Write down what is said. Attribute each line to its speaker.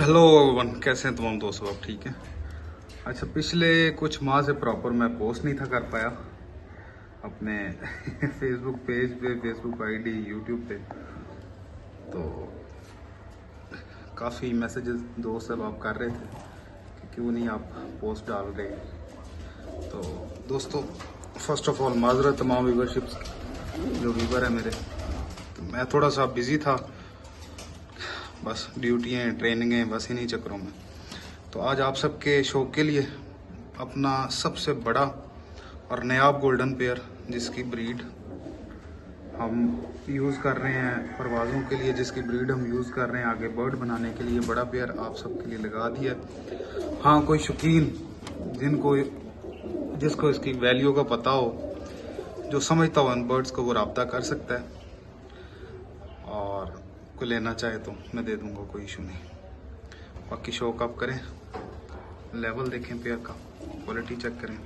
Speaker 1: Hello everyone, कैसे हैं तमाम दोस्तों? आप ठीक हैं? अच्छा, पिछले कुछ माह से प्रॉपर मैं पोस्ट नहीं था कर पाया अपने फेसबुक पेज पे, फेसबुक आईडी, यूट्यूब पे। तो काफ़ी मैसेजेस दोस्त सब आप कर रहे थे कि क्यों नहीं आप पोस्ट डाल रहे। तो दोस्तों, फर्स्ट ऑफ ऑल माजरत तमाम व्यूवरशिप्स जो व्यूवर है मेरे। तो मैं थोड़ा सा बिज़ी था, बस ड्यूटियाँ ट्रेनिंगें, बस इन्हीं चक्करों में। तो आज आप सबके शौक के लिए अपना सबसे बड़ा और नायाब गोल्डन पेयर, जिसकी ब्रीड हम यूज़ कर रहे हैं परवाज़ों के लिए, जिसकी ब्रीड हम यूज़ कर रहे हैं आगे बर्ड बनाने के लिए, बड़ा पेयर आप सबके लिए लगा दिया। हाँ, कोई शौकीन जिसको इसकी वैल्यू का पता हो, जो समझता हो इन बर्ड्स को, वो रब्ता कर सकता है। और कोई लेना चाहे तो मैं दे दूंगा, कोई इशू नहीं। बाकी शौक आप करें, लेवल देखें पेयर का, क्वालिटी चेक करें।